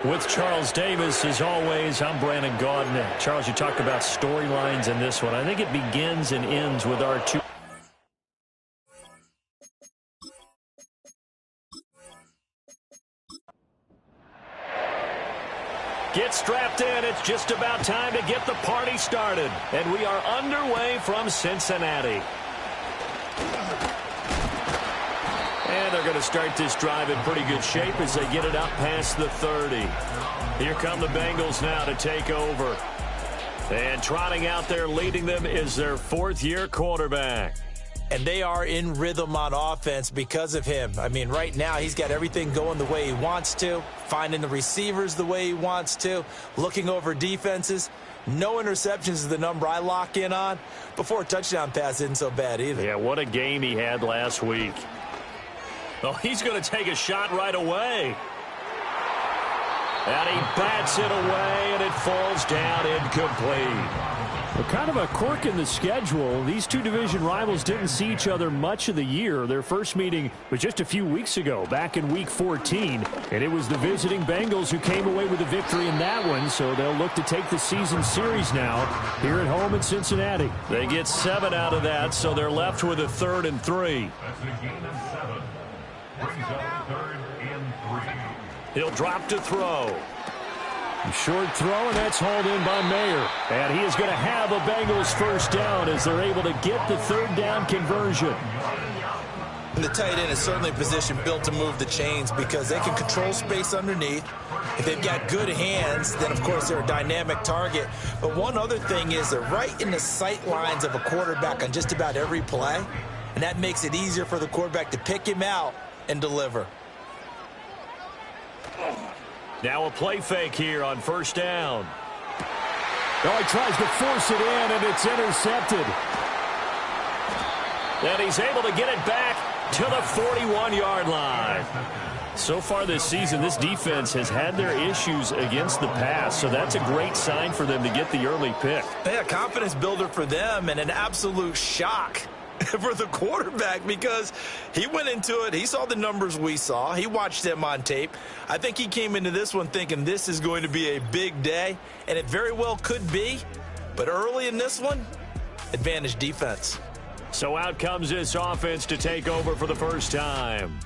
With Charles Davis, as always, I'm Brandon Gaudin. Charles, you talked about storylines in this one. I think it begins and ends with our two. Get strapped in. It's just about time to get the party started. And we are underway from Cincinnati. And they're going to start this drive in pretty good shape as they get it up past the 30. Here come the Bengals now to take over. And trotting out there leading them is their fourth-year quarterback. And they are in rhythm on offense because of him. I mean, right now he's got everything going the way he wants to, finding the receivers the way he wants to, looking over defenses. No interceptions is the number I lock in on. Before a touchdown pass isn't so bad either. Yeah, what a game he had last week. Oh, he's going to take a shot right away. And he bats it away, and it falls down incomplete. Well, kind of a quirk in the schedule. These two division rivals didn't see each other much of the year. Their first meeting was just a few weeks ago, back in Week 14. And it was the visiting Bengals who came away with a victory in that one, so they'll look to take the season series now here at home in Cincinnati. They get 7 out of that, so they're left with a 3rd and 3. He'll drop to throw. Short throw, and that's hauled in by Mayer. And he is going to have a Bengals first down as they're able to get the 3rd down conversion. And the tight end is certainly a position built to move the chains because they can control space underneath. If they've got good hands, then, of course, they're a dynamic target. But one other thing is they're right in the sight lines of a quarterback on just about every play, and that makes it easier for the quarterback to pick him out and deliver. Now a play fake here on first down. Oh, he tries to force it in, and it's intercepted. And he's able to get it back to the 41-yard line. So far this season, this defense has had their issues against the pass, so that's a great sign for them to get the early pick. Yeah, confidence builder for them and an absolute shock for the quarterback because he went into it. He saw the numbers we saw. He watched them on tape. I think he came into this one thinking this is going to be a big day, and it very well could be. But early in this one, advantage defense. So out comes this offense to take over for the first time.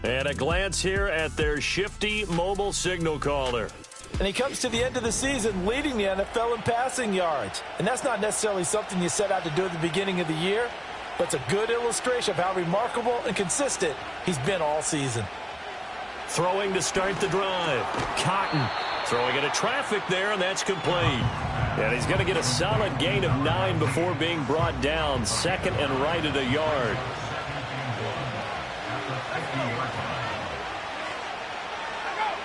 And a glance here at their shifty mobile signal caller. And he comes to the end of the season leading the NFL in passing yards. And that's not necessarily something you set out to do at the beginning of the year, but it's a good illustration of how remarkable and consistent he's been all season. Throwing to start the drive. Cotton throwing into traffic there, and that's complete. And he's going to get a solid gain of 9 before being brought down. Second and right at a yard.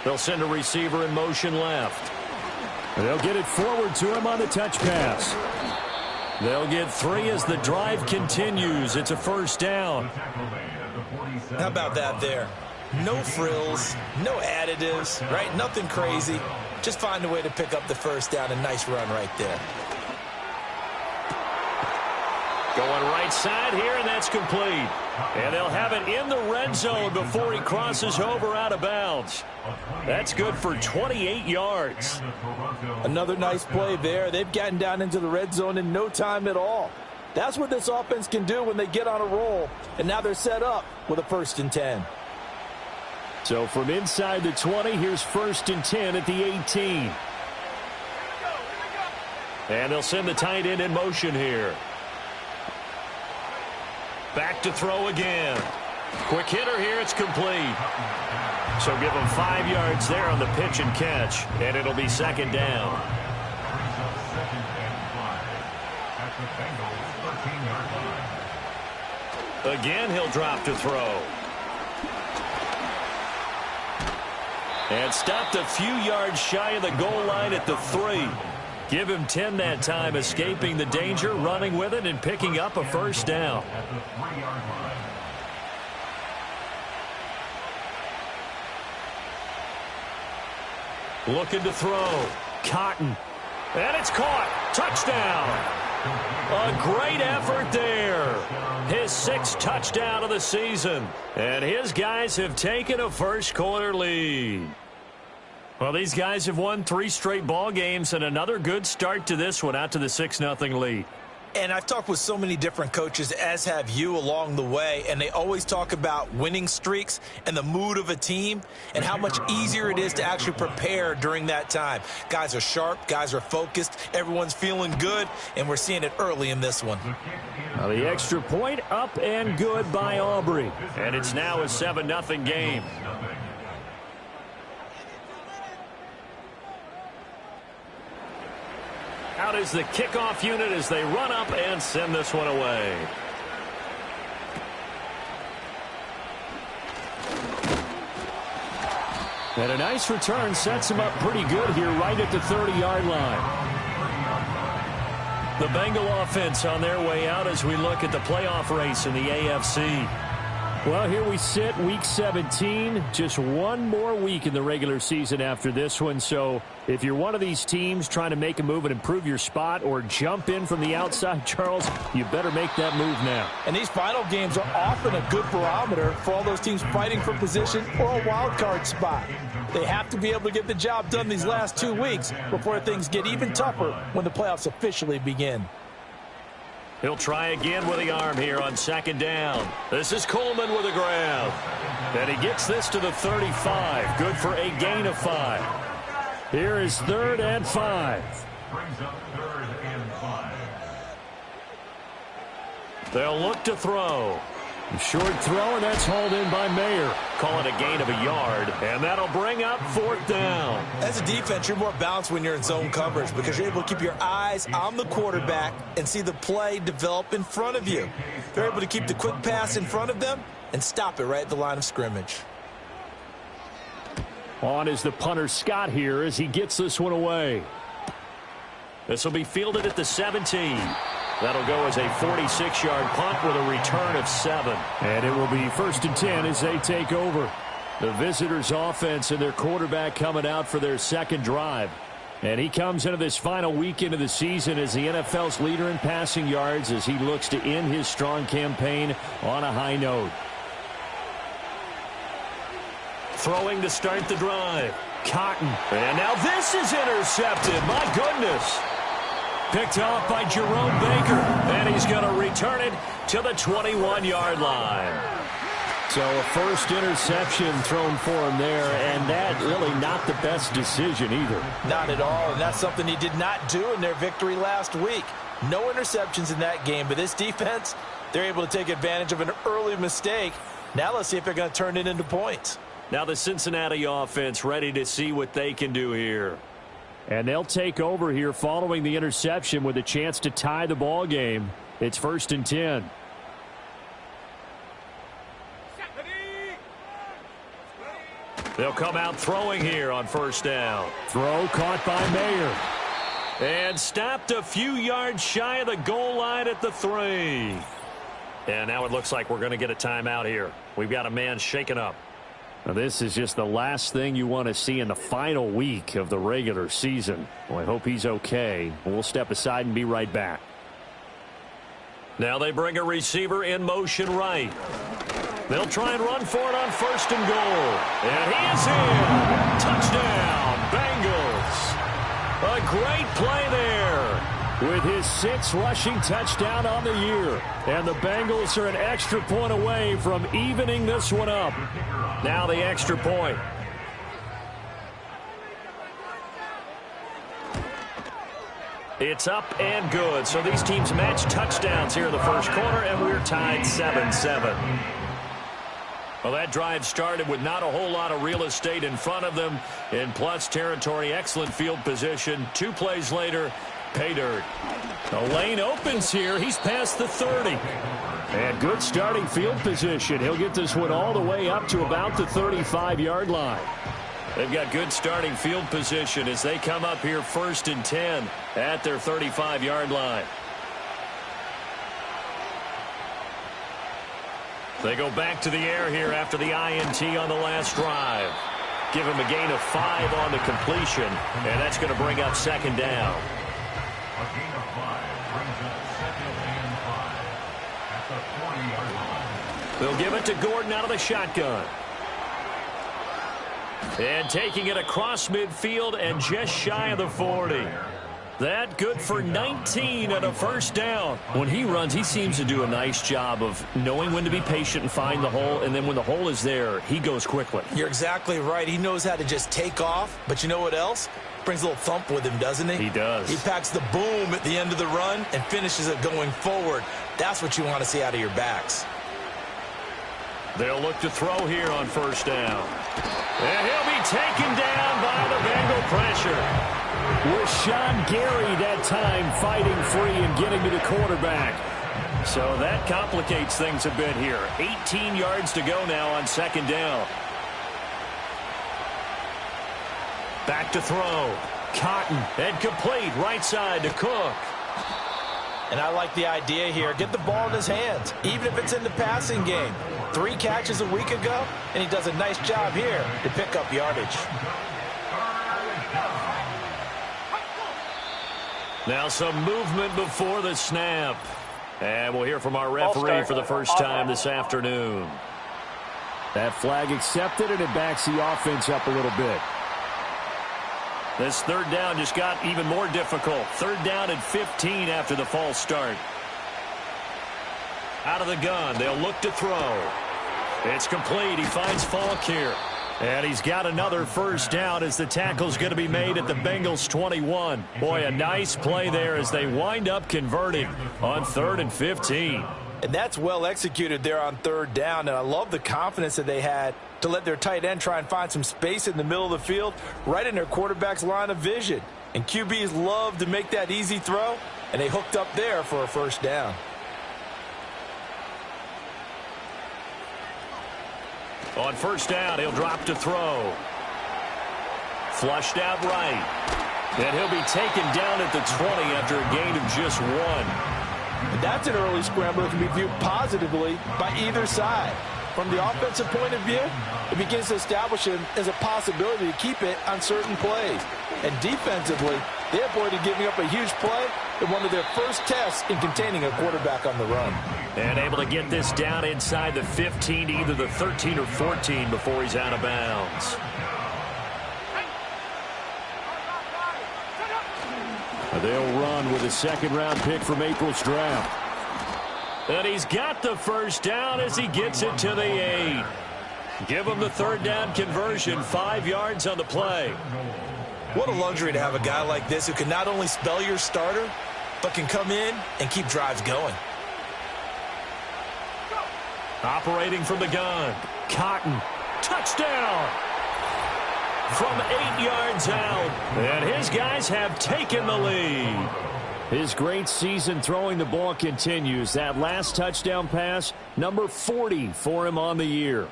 They'll send a receiver in motion left. They'll get it forward to him on the touch pass. They'll get 3 as the drive continues. It's a first down. How about that there? No frills, no additives, right? Nothing crazy. Just find a way to pick up the first down. A nice run right there. Going right side here, and that's complete. And they'll have it in the red zone before he crosses over out of bounds. That's good for 28 yards. Another nice play there. They've gotten down into the red zone in no time at all. That's what this offense can do when they get on a roll. And now they're set up with a 1st and 10. So from inside the 20, here's 1st and 10 at the 18. And they'll send the tight end in motion here. Back to throw again. Quick hitter here. It's complete. So give them 5 yards there on the pitch and catch, and it'll be 2nd down. Again, he'll drop to throw. And stopped a few yards shy of the goal line at the 3. Give him 10 that time, escaping the danger, running with it, and picking up a first down. Looking to throw. Cotton. And it's caught. Touchdown. A great effort there. His 6th touchdown of the season. And his guys have taken a first quarter lead. Well, these guys have won 3 straight ball games and another good start to this one out to the 6-0 lead. And I've talked with so many different coaches, as have you, along the way, and they always talk about winning streaks and the mood of a team and how much easier it is to actually prepare during that time. Guys are sharp, guys are focused, everyone's feeling good, and we're seeing it early in this one. Now the extra point up and good by Aubrey. And it's now a 7-0 game. Out is the kickoff unit as they run up and send this one away. And a nice return sets him up pretty good here right at the 30-yard line. The Bengal offense on their way out as we look at the playoff race in the AFC. Well, here we sit, week 17. Just one more week in the regular season after this one. So if you're one of these teams trying to make a move and improve your spot or jump in from the outside, Charles, you better make that move now. And these final games are often a good barometer for all those teams fighting for position or a wild card spot. They have to be able to get the job done these last 2 weeks before things get even tougher when the playoffs officially begin. He'll try again with the arm here on 2nd down. This is Coleman with a grab. And he gets this to the 35. Good for a gain of 5. Here is 3rd and 5. Brings up 3rd and 5. They'll look to throw. Short throw, and that's hauled in by Mayer. Call it a gain of a yard, and that'll bring up 4th down. As a defense, you're more balanced when you're in zone coverage because you're able to keep your eyes on the quarterback and see the play develop in front of you. They're able to keep the quick pass in front of them and stop it right at the line of scrimmage. On is the punter Scott here as he gets this one away. This will be fielded at the 17. That'll go as a 46-yard punt with a return of 7. And it will be 1st and 10 as they take over. The visitors' offense and their quarterback coming out for their 2nd drive. And he comes into this final weekend of the season as the NFL's leader in passing yards as he looks to end his strong campaign on a high note. Throwing to start the drive. Cotton. And now this is intercepted. My goodness. Picked off by Jerome Baker. And he's going to return it to the 21-yard line. So a first interception thrown for him there, and that really not the best decision either. Not at all, and that's something he did not do in their victory last week. No interceptions in that game, but this defense, they're able to take advantage of an early mistake. Now let's see if they're going to turn it into points. Now the Cincinnati offense ready to see what they can do here. And they'll take over here following the interception with a chance to tie the ball game. It's 1st and 10. They'll come out throwing here on 1st down. Throw caught by Mayer. And stopped a few yards shy of the goal line at the 3. And now it looks like we're going to get a timeout here. We've got a man shaken up. Now this is just the last thing you want to see in the final week of the regular season. Well, I hope he's okay. We'll step aside and be right back. Now they bring a receiver in motion right. They'll try and run for it on 1st and goal. And he is in. Touchdown, Bengals. A great play there. With his 6th rushing touchdown on the year. And the Bengals are an extra point away from evening this one up. Now the extra point. It's up and good. So these teams match touchdowns here in the 1st quarter, and we're tied 7-7. Well, that drive started with not a whole lot of real estate in front of them. In plus territory, excellent field position. 2 plays later, pay dirt. The lane opens here. He's past the 30. And good starting field position. He'll get this one all the way up to about the 35-yard line. They've got good starting field position as they come up here 1st and 10 at their 35-yard line. They go back to the air here after the INT on the last drive. Give him a gain of 5 on the completion, and that's going to bring up 2nd down. A gain of 5 brings up 2nd and 5 at the 40-yard line. They'll give it to Gordon out of the shotgun. And taking it across midfield and just shy of the 40. That good for 19 and a first down. When he runs, he seems to do a nice job of knowing when to be patient and find the hole, and then when the hole is there, he goes quickly. You're exactly right. He knows how to just take off, but you know what else? Brings a little thump with him, doesn't he? He does. He packs the boom at the end of the run and finishes it going forward. That's what you want to see out of your backs. They'll look to throw here on first down. And he'll be taken down by the Bengal pressure. With Sean Gary that time fighting free and getting to the quarterback. So that complicates things a bit here. 18 yards to go now on second down. Back to throw. Cotton. And complete right side to Cook. And I like the idea here. Get the ball in his hands, even if it's in the passing game. 3 catches a week ago, and he does a nice job here to pick up yardage. Now some movement before the snap. And we'll hear from our referee for the first time this afternoon. That flag accepted, and it backs the offense up a little bit. This third down just got even more difficult. Third down and 15 after the false start. Out of the gun, they'll look to throw. It's complete. He finds Falk here. And he's got another first down as the tackle's going to be made at the Bengals 21. Boy, a nice play there as they wind up converting on 3rd and 15. And that's well executed there on third down. And I love the confidence that they had to let their tight end try and find some space in the middle of the field, right in their quarterback's line of vision. And QBs love to make that easy throw, and they hooked up there for a first down. On first down, he'll drop to throw. Flushed out right. And he'll be taken down at the 20 after a gain of just 1. And that's an early scramble that can be viewed positively by either side. From the offensive point of view, it begins to establish him as a possibility to keep it on certain plays. And defensively, they avoided giving up a huge play in one of their first tests in containing a quarterback on the run. And able to get this down inside the 15 to either the 13 or 14 before he's out of bounds. They'll run with a second-round pick from April's draft. And he's got the first down as he gets it to the 8. Give him the third down conversion, 5 yards on the play. What a luxury to have a guy like this who can not only spell your starter, but can come in and keep drives going. Operating from the gun. Cotton. Touchdown. From 8 yards out. And his guys have taken the lead. His great season throwing the ball continues. That last touchdown pass, number 40 for him on the year.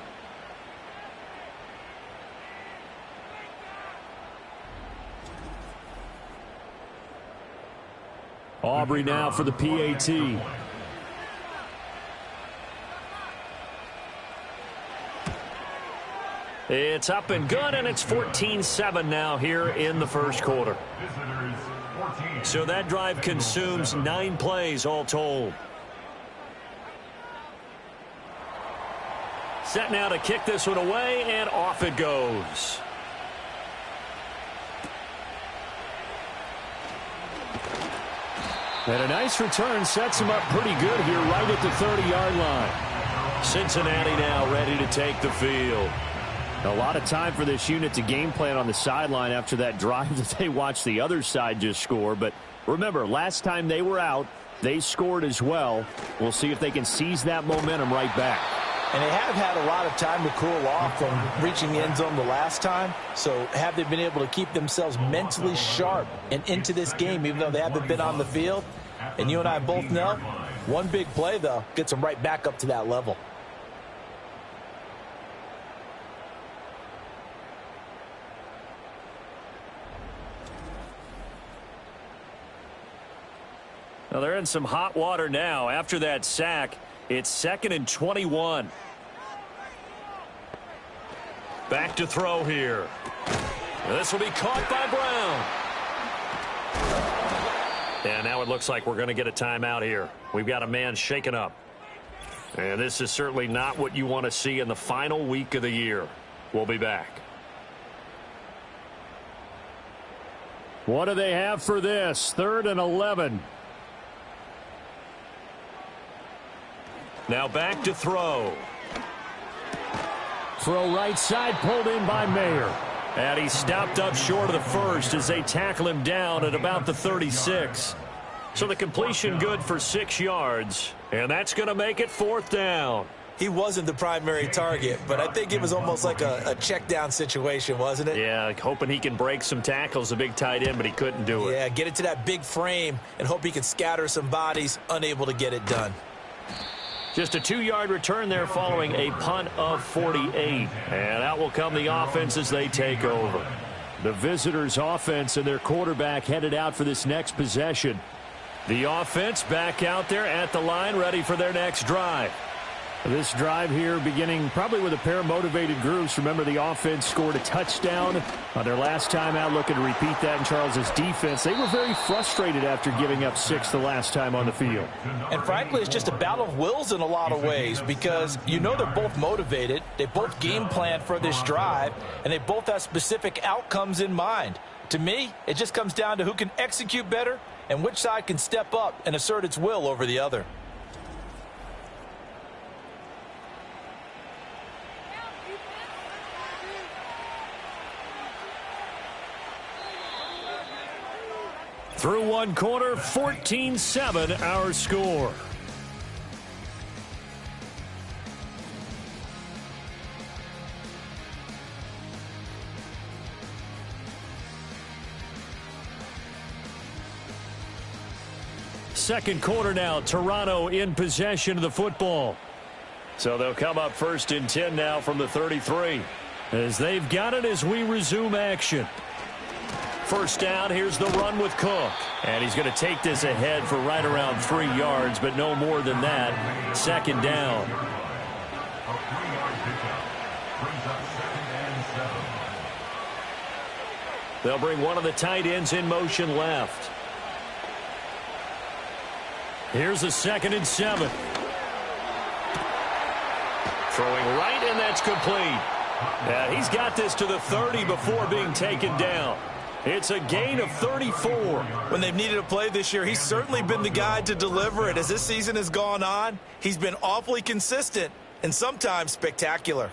Aubrey now for the PAT. It's up and good, and it's 14-7 now here in the first quarter. So that drive consumes 9 plays all told. Set now to kick this one away, and off it goes. And a nice return sets him up pretty good here right at the 30-yard line. Cincinnati now ready to take the field. A lot of time for this unit to game plan on the sideline after that drive that they watched the other side just score. But remember, last time they were out, they scored as well. We'll see if they can seize that momentum right back. And they have had a lot of time to cool off from reaching the end zone the last time. So have they been able to keep themselves mentally sharp and into this game, even though they haven't been on the field? And you and I both know, one big play, though, gets them right back up to that level. Now they're in some hot water now. After that sack, it's 2nd and 21. Back to throw here. This will be caught by Brown. And now it looks like we're going to get a timeout here. We've got a man shaken up. And this is certainly not what you want to see in the final week of the year. We'll be back. What do they have for this? 3rd and 11. Now back to throw. Throw right side, pulled in by Mayer. And he stopped up short of the first as they tackle him down at about the 36. So the completion good for 6 yards. And that's going to make it 4th down. He wasn't the primary target, but I think it was almost like a check down situation, wasn't it? Yeah, hoping he can break some tackles, a big tight end, but he couldn't do it. Yeah, get it to that big frame and hope he can scatter some bodies, unable to get it done. Just a 2-yard return there following a punt of 48. And out will come the offense as they take over. The visitors' offense and their quarterback headed out for this next possession. The offense back out there at the line, ready for their next drive. This drive here beginning probably with a pair of motivated groups. Remember, the offense scored a touchdown on their last time out, looking to repeat that in Charles's defense. They were very frustrated after giving up 6 the last time on the field. And frankly, it's just a battle of wills in a lot of ways because you know they're both motivated. They both game plan for this drive, and they both have specific outcomes in mind. To me, it just comes down to who can execute better and which side can step up and assert its will over the other. Through one quarter, 14-7 our score. Second quarter now, Toronto in possession of the football. So they'll come up 1st and 10 now from the 33. As they've got it as we resume action. First down, here's the run with Cook. And he's going to take this ahead for right around 3 yards, but no more than that. 2nd down. A 3-yard pickup brings up 2nd and 7. They'll bring one of the tight ends in motion left. Here's a 2nd and 7. Throwing right, and that's complete. Yeah, he's got this to the 30 before being taken down. It's a gain of 34. When they've needed a play this year, he's certainly been the guy to deliver it. As this season has gone on, he's been awfully consistent and sometimes spectacular.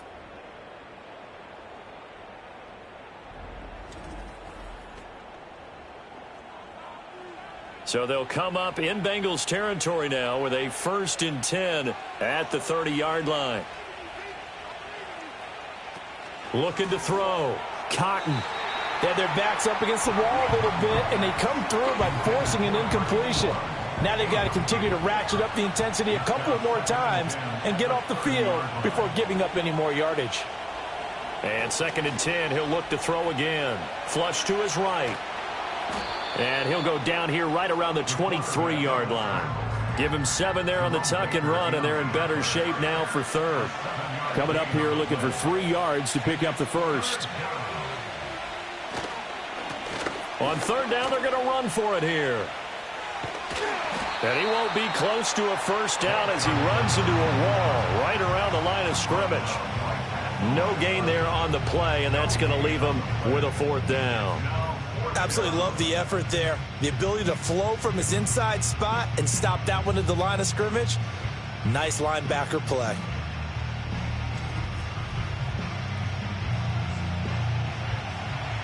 So they'll come up in Bengals territory now with a 1st and 10 at the 30-yard line. Looking to throw. Cotton. They had their backs up against the wall a little bit, and they come through by forcing an incompletion. Now they've got to continue to ratchet up the intensity a couple of more times and get off the field before giving up any more yardage. And 2nd and 10, he'll look to throw again. Flush to his right. And he'll go down here right around the 23-yard line. Give him 7 there on the tuck and run, and they're in better shape now for 3rd. Coming up here looking for 3 yards to pick up the 1st. On 3rd down, they're going to run for it here. And he won't be close to a 1st down as he runs into a wall right around the line of scrimmage. No gain there on the play, and that's going to leave him with a 4th down. Absolutely love the effort there. The ability to flow from his inside spot and stop that one at the line of scrimmage. Nice linebacker play.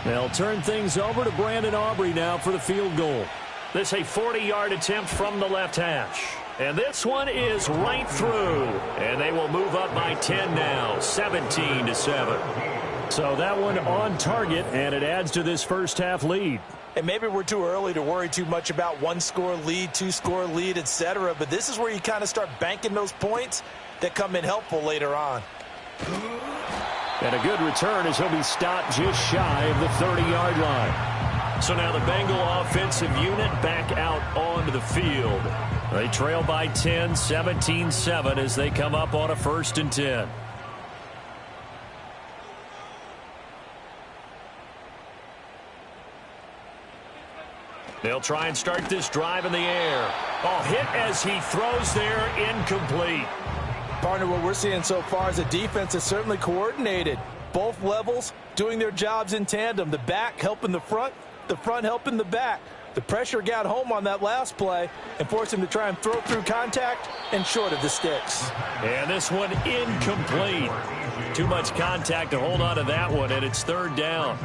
They'll turn things over to Brandon Aubrey now for the field goal. This a 40-yard attempt from the left hash. And this one is right through. And they will move up by 10 now, 17-7. So that one on target, and it adds to this first half lead. And maybe we're too early to worry too much about 1-score lead, 2-score lead, etc. But this is where you kind of start banking those points that come in helpful later on. And a good return as he'll be stopped just shy of the 30-yard line. So now the Bengal offensive unit back out onto the field. They trail by 10, 17-7 as they come up on a 1st and 10. They'll try and start this drive in the air. Oh, hit as he throws there, incomplete. Partner, what we're seeing so far is a defense that's certainly coordinated. Both levels doing their jobs in tandem. The back helping the front, the front helping the back. The pressure got home on that last play and forced him to try and throw through contact and short of the sticks. And this one incomplete. Too much contact to hold on to that one, and it's third down.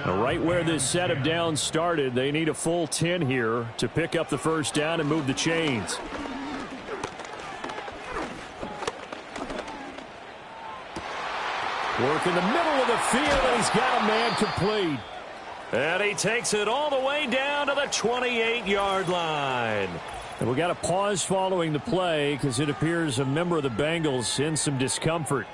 Right where this set of downs started, they need a full 10 here to pick up the first down and move the chains. Work in the middle of the field, and he's got a man complete. And he takes it all the way down to the 28-yard line. And we got a pause following the play because it appears a member of the Bengals in some discomfort.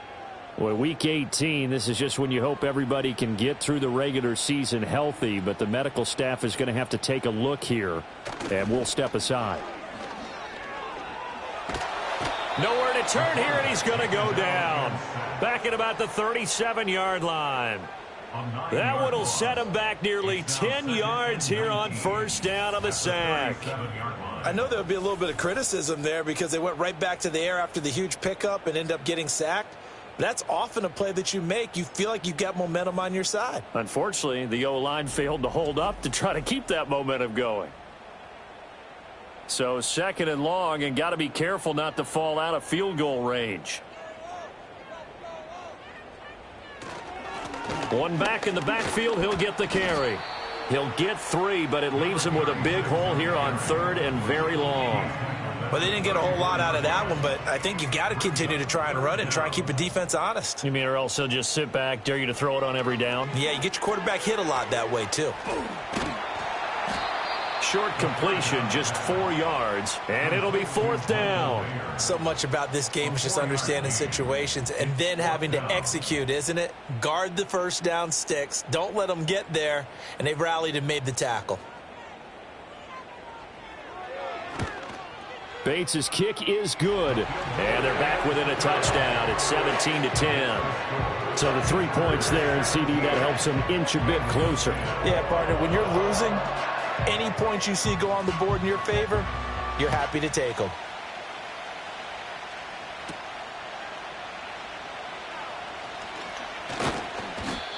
Well, Week 18, this is just when you hope everybody can get through the regular season healthy, but the medical staff is going to have to take a look here, and we'll step aside. Nowhere to turn here, and he's going to go down. Back at about the 37-yard line. That one will set him back nearly 10 yards here on first down on the sack. I know there would be a little bit of criticism there because they went right back to the air after the huge pickup and ended up getting sacked. That's often a play that you make. You feel like you've got momentum on your side. Unfortunately, the O-line failed to hold up to try to keep that momentum going. So second and long, and got to be careful not to fall out of field goal range. One back in the backfield, he'll get the carry. He'll get 3, but it leaves him with a big hole here on third and very long. Well, they didn't get a whole lot out of that one, but I think you've got to continue to try and run it and try and keep the defense honest. You mean or else he'll just sit back, dare you to throw it on every down? Yeah, you get your quarterback hit a lot that way, too. Short completion, just 4 yards, and it'll be fourth down. So much about this game is just understanding situations and then having to execute, isn't it? Guard the first down sticks. Don't let them get there, and they've rallied and made the tackle. Bates' kick is good. And they're back within a touchdown. It's 17-10. So the 3 points there, and CD, that helps them inch a bit closer. Yeah, partner, when you're losing, any points you see go on the board in your favor, you're happy to take them.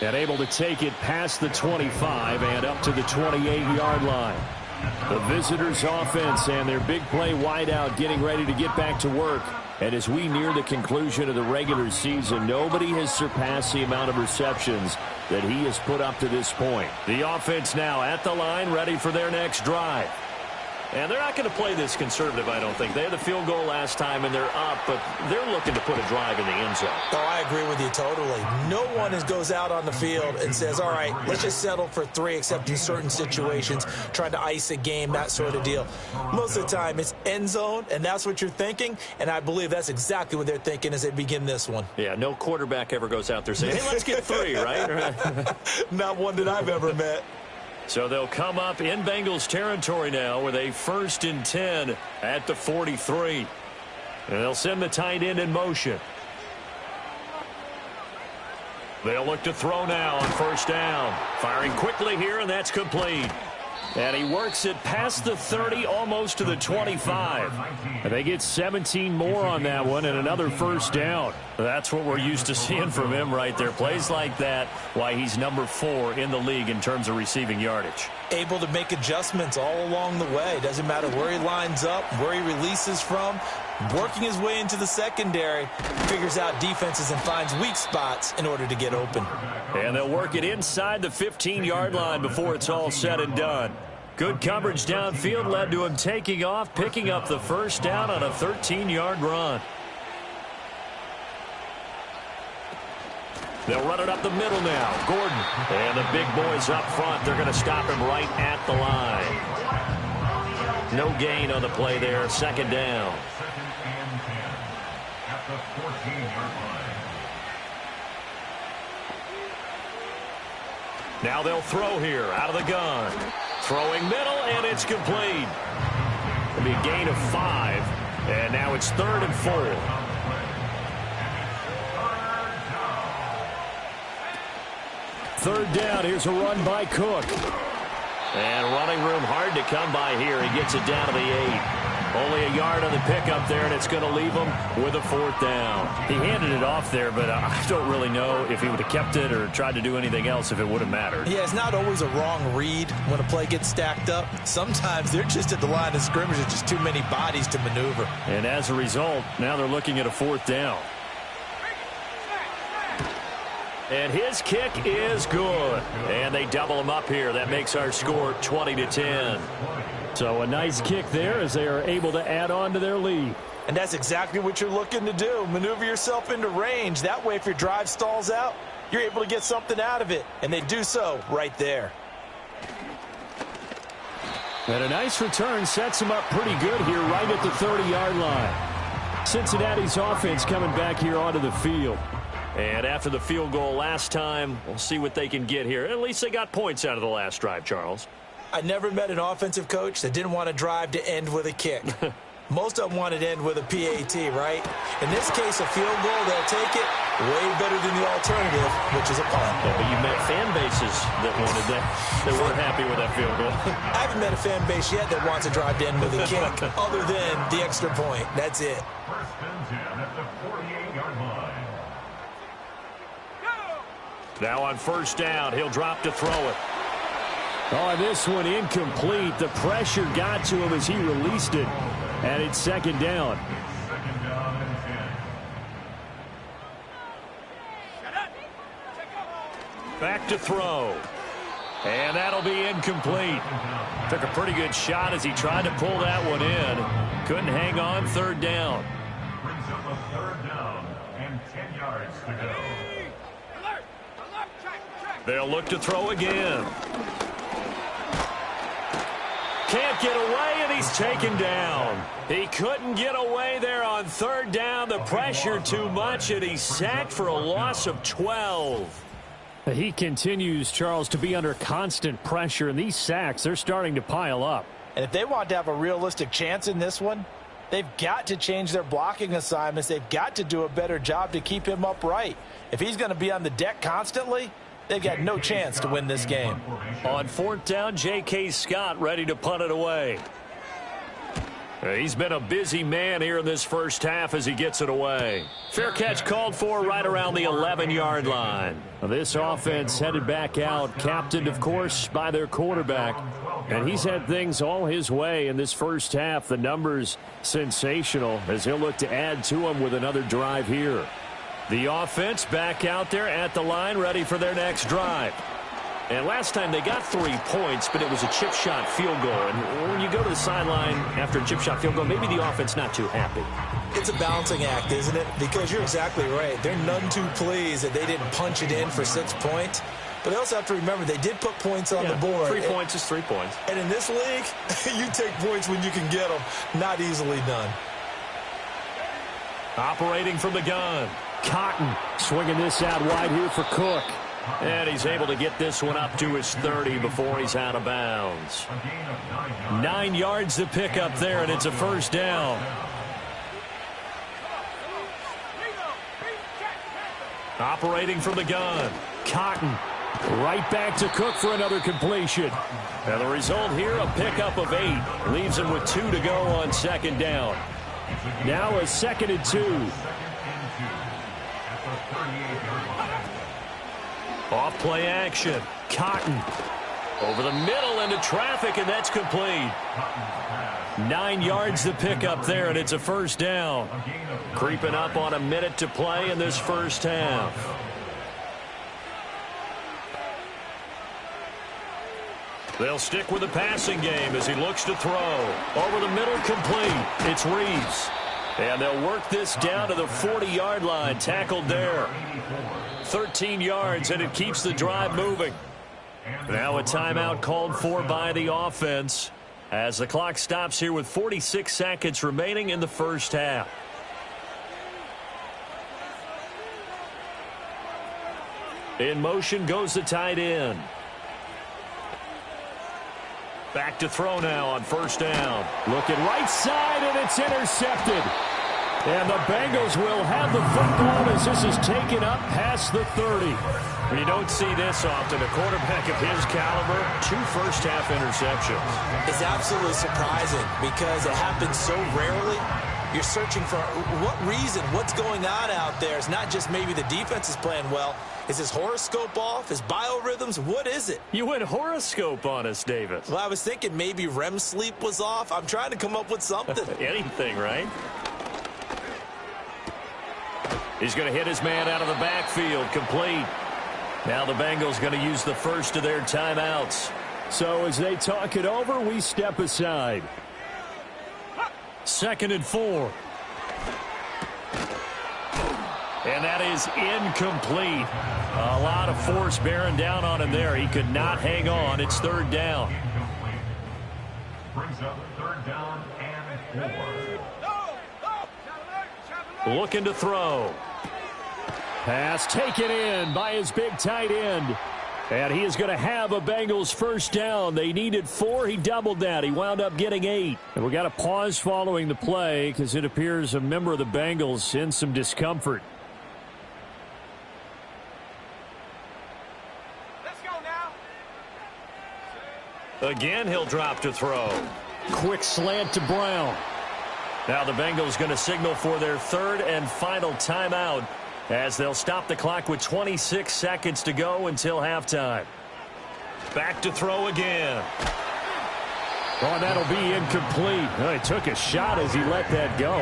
And able to take it past the 25 and up to the 28-yard line. The visitors' offense and their big play wideout getting ready to get back to work. And as we near the conclusion of the regular season, nobody has surpassed the amount of receptions that he has put up to this point. The offense now at the line, ready for their next drive. And they're not going to play this conservative, I don't think. They had the field goal last time, and they're up, but they're looking to put a drive in the end zone. Oh, I agree with you totally. No one goes out on the field and says, all right, let's just settle for 3, except in certain situations, trying to ice a game, that sort of deal. Most of the time, it's end zone, and that's what you're thinking, and I believe that's exactly what they're thinking as they begin this one. Yeah, no quarterback ever goes out there saying, hey, let's get 3, right? Not one that I've ever met. So they'll come up in Bengals territory now with a 1st and 10 at the 43. And they'll send the tight end in motion. They'll look to throw now on first down. Firing quickly here, and that's complete. And he works it past the 30, almost to the 25. And they get 17 more on that one and another first down. That's what we're used to seeing from him right there. Plays like that, why he's number 4 in the league in terms of receiving yardage. Able to make adjustments all along the way. Doesn't matter where he lines up, where he releases from. Working his way into the secondary, figures out defenses and finds weak spots in order to get open. And they'll work it inside the 15-yard line before it's all said and done. Good coverage downfield led to him taking off, picking up the first down on a 13-yard run. They'll run it up the middle now. Gordon. And the big boys up front. They're going to stop him right at the line. No gain on the play there. Second down. Now they'll throw here out of the gun. Throwing middle, and it's complete. It'll be a gain of 5, and now it's 3rd and 4. Third down, here's a run by Cook. And running room hard to come by here. He gets it down to the 8. Only a yard on the pickup there, and it's going to leave him with a 4th down. He handed it off there, but I don't really know if he would have kept it or tried to do anything else if it would have mattered. Yeah, it's not always a wrong read when a play gets stacked up. Sometimes they're just at the line of scrimmage with just too many bodies to maneuver. And as a result, now they're looking at a 4th down. And his kick is good. And they double him up here. That makes our score 20-10. So a nice kick there as they are able to add on to their lead. And that's exactly what you're looking to do. Maneuver yourself into range. That way, if your drive stalls out, you're able to get something out of it. And they do so right there. And a nice return sets them up pretty good here right at the 30-yard line. Cincinnati's offense coming back here onto the field. And after the field goal last time, we'll see what they can get here. At least they got points out of the last drive, Charles. I never met an offensive coach that didn't want a drive to end with a kick. Most of them wanted to end with a PAT, right? In this case, a field goal, they'll take it way better than the alternative, which is a punt. Yeah, but you met fan bases that wanted that. They weren't happy with that field goal. I haven't met a fan base yet that wants a drive to end with a kick, other than the extra point. That's it. First and 10 at the 48-yard line. Now on 1st down, he'll drop to throw it. Oh, this one incomplete. The pressure got to him as he released it. And it's 2nd down. 2nd down and 10. Back to throw. And that'll be incomplete. Took a pretty good shot as he tried to pull that one in. Couldn't hang on. 3rd down. Brings up a 3rd down and 10 yards to go. They'll look to throw again. Can't get away, and he's taken down. He couldn't get away there on 3rd down. The pressure too much, and he's sacked for a loss of 12. He continues, Charles, to be under constant pressure, and these sacks, they're starting to pile up. And if they want to have a realistic chance in this one, they've got to change their blocking assignments. They've got to do a better job to keep him upright. If he's going to be on the deck constantly, they've got no chance to win this game. On 4th down, J.K. Scott ready to punt it away. He's been a busy man here in this first half as he gets it away. Fair catch called for right around the 11-yard line. This offense headed back out, captained, of course, by their quarterback. And he's had things all his way in this first half. The numbers sensational as he'll look to add to them with another drive here. The offense back out there at the line, ready for their next drive. And last time they got 3 points, but it was a chip shot field goal. And when you go to the sideline after a chip shot field goal, maybe the offense not too happy. It's a balancing act, isn't it? Because you're exactly right. They're none too pleased that they didn't punch it in for 6 points. But they also have to remember they did put points on the board. 3 points is 3 points. And in this league, you take points when you can get them. Not easily done. Operating from the gun. Cotton swinging this out wide here for Cook. And he's able to get this one up to his 30 before he's out of bounds. 9 yards to pick up there, and it's a 1st down. Operating from the gun. Cotton right back to Cook for another completion. And the result here, a pickup of 8. Leaves him with 2 to go on 2nd down. Now a 2nd and 2. Off play action. Cotton over the middle into traffic, and that's complete. 9 yards to pick up there, and it's a 1st down. Creeping up on a minute to play in this first half. They'll stick with the passing game as he looks to throw. Over the middle, complete. It's Reeves. And they'll work this down to the 40-yard line. Tackled there. 13 yards, and it keeps the drive moving. Now a timeout called for by the offense as the clock stops here with 46 seconds remaining in the first half. In motion goes the tight end. Back to throw now on 1st down. Looking right side, and it's intercepted. And the Bengals will have the football as this is taken up past the 30. You don't see this often. A quarterback of his caliber, 2 first-half interceptions. It's absolutely surprising because it happens so rarely. You're searching for what reason, what's going on out there. It's not just maybe the defense is playing well. Is his horoscope off? His biorhythms? What is it? You went horoscope on us, Davis. Well, I was thinking maybe REM sleep was off. I'm trying to come up with something. Anything, right? He's going to hit his man out of the backfield, complete. Now the Bengals going to use the first of their timeouts. So as they talk it over, we step aside. 2nd and 4. And that is incomplete. A lot of force bearing down on him there. He could not hang on. It's 3rd down. Brings up 3rd down and 4. Looking to throw. Pass taken in by his big tight end. And he is going to have a Bengals first down. They needed 4. He doubled that. He wound up getting 8. And we got a pause following the play because it appears a member of the Bengals in some discomfort. Let's go now. Again, he'll drop to throw. Quick slant to Brown. Now the Bengals going to signal for their 3rd and final timeout, as they'll stop the clock with 26 seconds to go until halftime. Back to throw again. Oh, that'll be incomplete. Well, he took a shot as he let that go.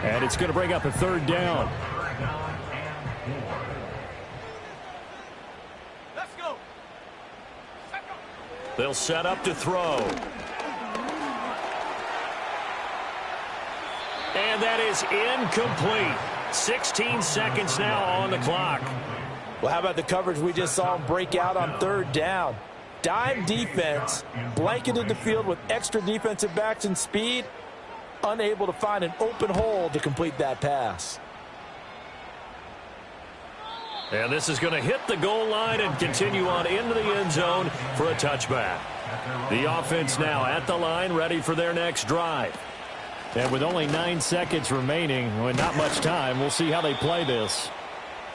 And it's going to bring up a 3rd down. Let's go. They'll set up to throw. And that is incomplete. 16 seconds now on the clock. Well, how about the coverage we just saw him break out on 3rd down? Dime defense, blanketed the field with extra defensive backs and speed, unable to find an open hole to complete that pass. And this is going to hit the goal line and continue on into the end zone for a touchback. The offense now at the line, ready for their next drive. And with only 9 seconds remaining, well, not much time, we'll see how they play this.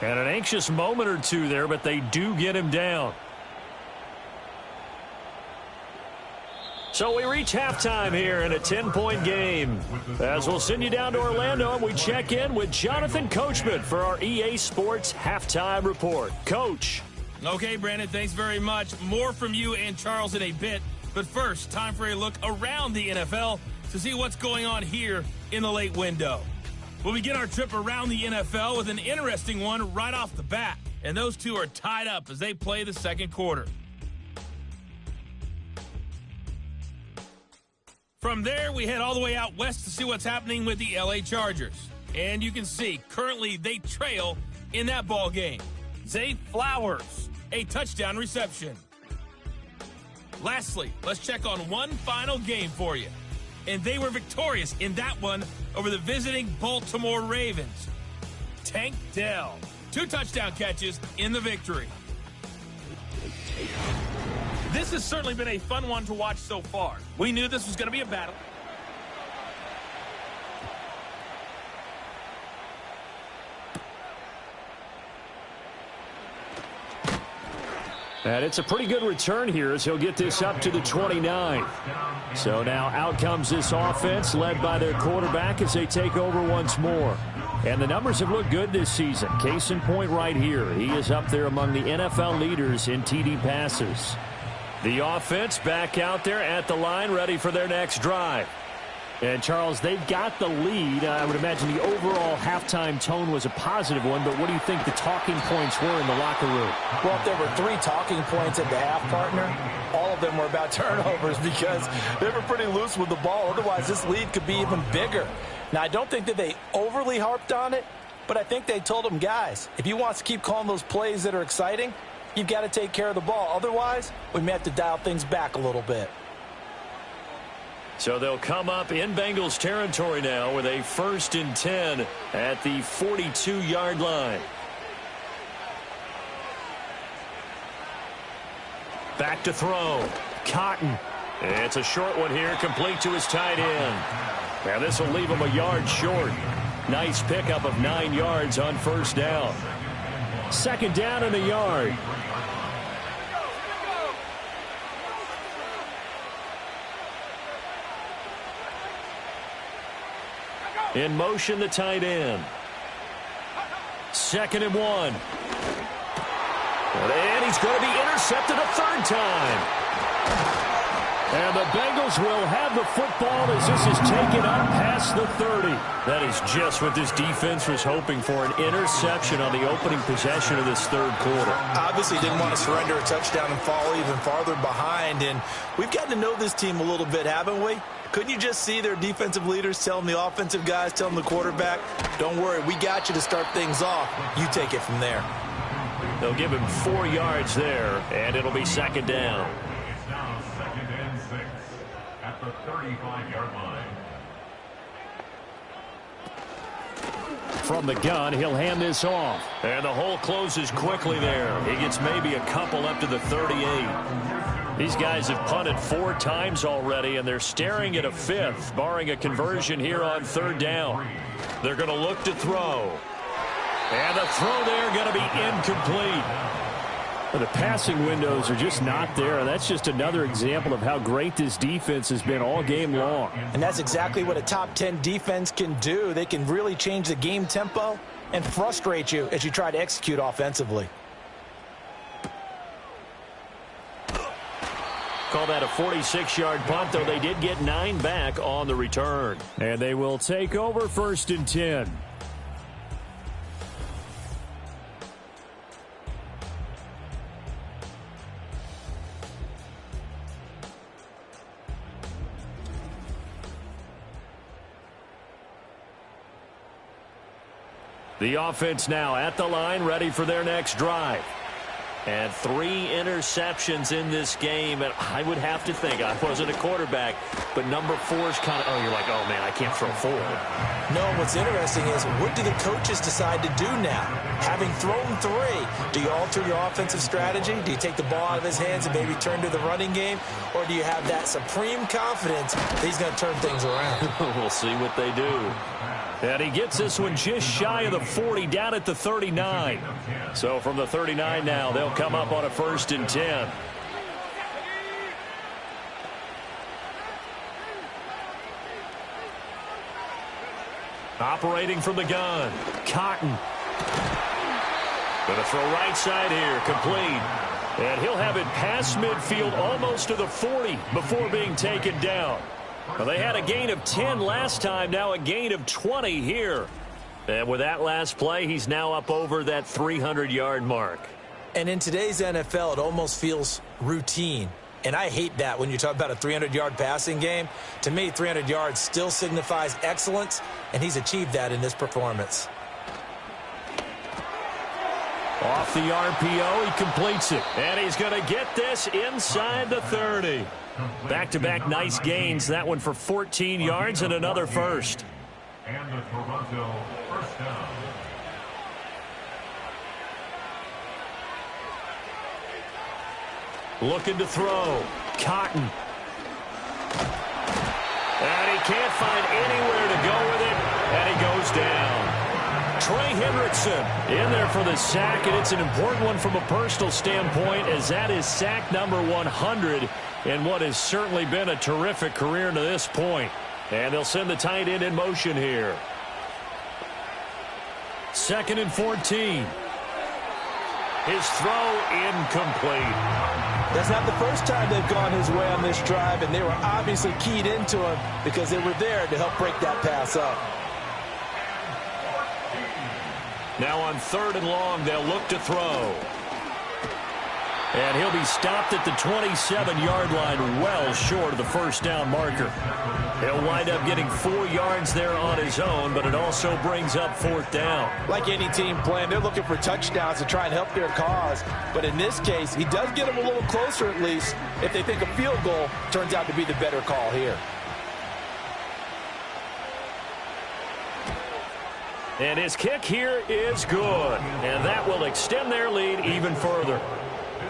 And an anxious moment or two there, but they do get him down. So we reach halftime here in a 10-point game. As we'll send you down to Orlando, and we check in with Jonathan Coachman for our EA Sports Halftime Report. Coach. Okay, Brandon, thanks very much. More from you and Charles in a bit. But first, time for a look around the NFL to see what's going on here in the late window. We'll begin our trip around the NFL with an interesting one right off the bat. And those two are tied up as they play the second quarter. From there, we head all the way out west to see what's happening with the LA Chargers. And you can see, currently they trail in that ball game. Zay Flowers, a touchdown reception. Lastly, let's check on one final game for you. And they were victorious in that one over the visiting Baltimore Ravens. Tank Dell, 2 touchdown catches in the victory. This has certainly been a fun one to watch so far. We knew this was going to be a battle. And it's a pretty good return here as he'll get this up to the 29. So now out comes this offense led by their quarterback as they take over once more. And the numbers have looked good this season. Case in point right here. He is up there among the NFL leaders in TD passes. The offense back out there at the line ready for their next drive. And, Charles, they've got the lead. I would imagine the overall halftime tone was a positive one, but what do you think the talking points were in the locker room? Well, if there were 3 talking points at the half, partner, all of them were about turnovers because they were pretty loose with the ball. Otherwise, this lead could be even bigger. Now, I don't think that they overly harped on it, but I think they told them, guys, if you want to keep calling those plays that are exciting, you've got to take care of the ball. Otherwise, we may have to dial things back a little bit. So they'll come up in Bengals territory now with a 1st and 10 at the 42-yard line. Back to throw. Cotton. It's a short one here, complete to his tight end. Now this will leave him a yard short. Nice pickup of 9 yards on first down. Second down and a yard. In motion, the tight end. 2nd and 1. And he's going to be intercepted a third time. And the Bengals will have the football as this is taken up past the 30. That is just what this defense was hoping for, an interception on the opening possession of this third quarter. Obviously didn't want to surrender a touchdown and fall even farther behind. And we've gotten to know this team a little bit, haven't we? Couldn't you just see their defensive leaders telling the offensive guys, telling the quarterback, don't worry, we got you to start things off. You take it from there. They'll give him 4 yards there, and it'll be 2nd down. It's now 2nd and 6 at the 35-yard line. From the gun, he'll hand this off. And the hole closes quickly there. He gets maybe a couple up to the 38. These guys have punted 4 times already, and they're staring at a 5th, barring a conversion here on 3rd down. They're going to look to throw. And the throw there going to be incomplete. Well, the passing windows are just not there. And that's just another example of how great this defense has been all game long. And that's exactly what a top 10 defense can do. They can really change the game tempo and frustrate you as you try to execute offensively. Call that a 46-yard punt, though they did get 9 back on the return. And they will take over 1st and 10. The offense now at the line, ready for their next drive. And 3 interceptions in this game. And I would have to think, I wasn't a quarterback, but number 4 is kind of, you're like, oh, man, I can't throw 4. No, what's interesting is, what do the coaches decide to do now? Having thrown 3, do you alter your offensive strategy? Do you take the ball out of his hands and maybe turn to the running game? Or do you have that supreme confidence that he's going to turn things around? We'll see what they do. And he gets this one just shy of the 40, down at the 39. So from the 39 now, they'll come up on a 1st and 10. Operating from the gun, Cotton. Going to throw right side here, complete. And he'll have it past midfield, almost to the 40, before being taken down. Well, they had a gain of 10 last time, now a gain of 20 here. And with that last play, he's now up over that 300-yard mark. And in today's NFL, it almost feels routine. And I hate that when you talk about a 300-yard passing game. To me, 300 yards still signifies excellence, and he's achieved that in this performance. Off the RPO, he completes it. And he's going to get this inside the 30. Back-to-back nice gains. That one for 14 yards and another first. And the Toronto first down. Looking to throw. Cotton. And he can't find anywhere to go with it. And he goes down. Trey Hendrickson in there for the sack, and it's an important one from a personal standpoint, as that is sack number 100 in what has certainly been a terrific career to this point. And they'll send the tight end in motion here. 2nd and 14. His throw incomplete. That's not the first time they've gone his way on this drive, and they were obviously keyed into him because they were there to help break that pass up. Now on 3rd and long, they'll look to throw. And he'll be stopped at the 27-yard line, well short of the first down marker. He'll wind up getting 4 yards there on his own, but it also brings up 4th down. Like any team playing, they're looking for touchdowns to try and help their cause. But in this case, he does get them a little closer at least if they think a field goal turns out to be the better call here. And his kick here is good. And that will extend their lead even further.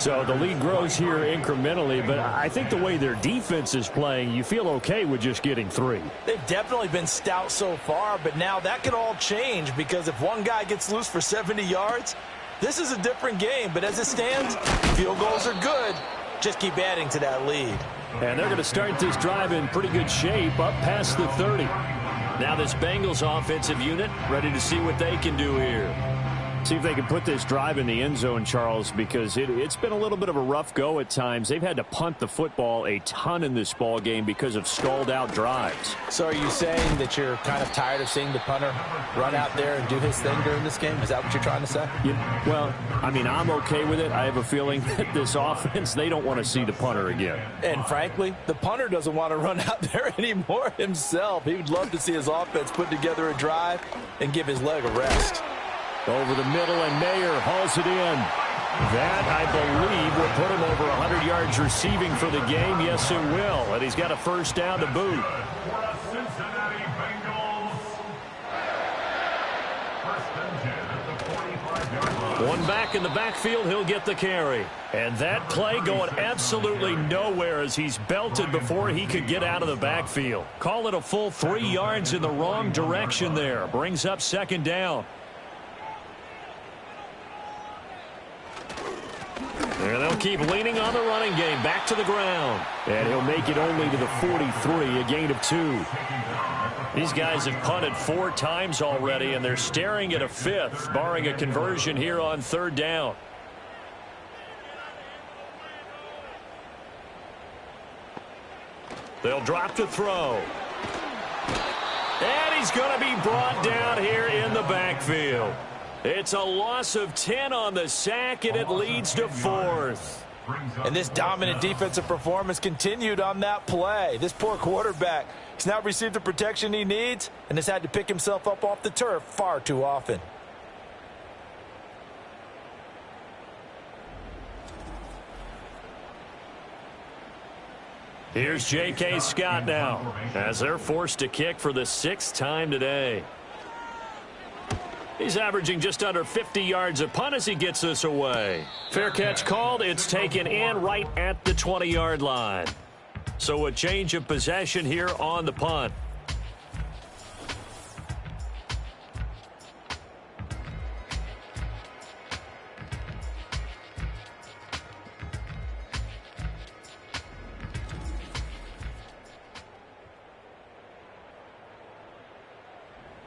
So the lead grows here incrementally, but I think the way their defense is playing, you feel okay with just getting 3. They've definitely been stout so far, but now that could all change because if one guy gets loose for 70 yards, this is a different game. But as it stands, field goals are good. Just keep adding to that lead. And they're going to start this drive in pretty good shape up past the 30. Now this Bengals offensive unit ready to see what they can do here. See if they can put this drive in the end zone, Charles, because it's been a little bit of a rough go at times. They've had to punt the football a ton in this ball game because of stalled-out drives. So are you saying that you're kind of tired of seeing the punter run out there and do his thing during this game? Is that what you're trying to say? Yeah, well, I mean, I'm okay with it. I have a feeling that this offense, they don't want to see the punter again. And frankly, the punter doesn't want to run out there anymore himself. He would love to see his offense put together a drive and give his leg a rest. Over the middle, and Mayer hauls it in. That, I believe, will put him over 100 yards receiving for the game. Yes, it will. And he's got a first down to boot. For the Cincinnati Bengals. First and 10 at the 45-yard line. One back in the backfield, he'll get the carry. And that play going absolutely nowhere as he's belted before he could get out of the backfield. Call it a full 3 yards in the wrong direction there. Brings up second down. And they'll keep leaning on the running game. Back to the ground. And he'll make it only to the 43, a gain of 2. These guys have punted 4 times already, and they're staring at a 5th, barring a conversion here on third down. They'll drop to throw. And he's going to be brought down here in the backfield. It's a loss of 10 on the sack, and it leads to 4th. And this dominant defensive performance continued on that play. This poor quarterback has now received the protection he needs and has had to pick himself up off the turf far too often. Here's J.K. Scott now as they're forced to kick for the 6th time today. He's averaging just under 50 yards a punt as he gets this away. Fair catch called. It's taken in right at the 20-yard line. So a change of possession here on the punt.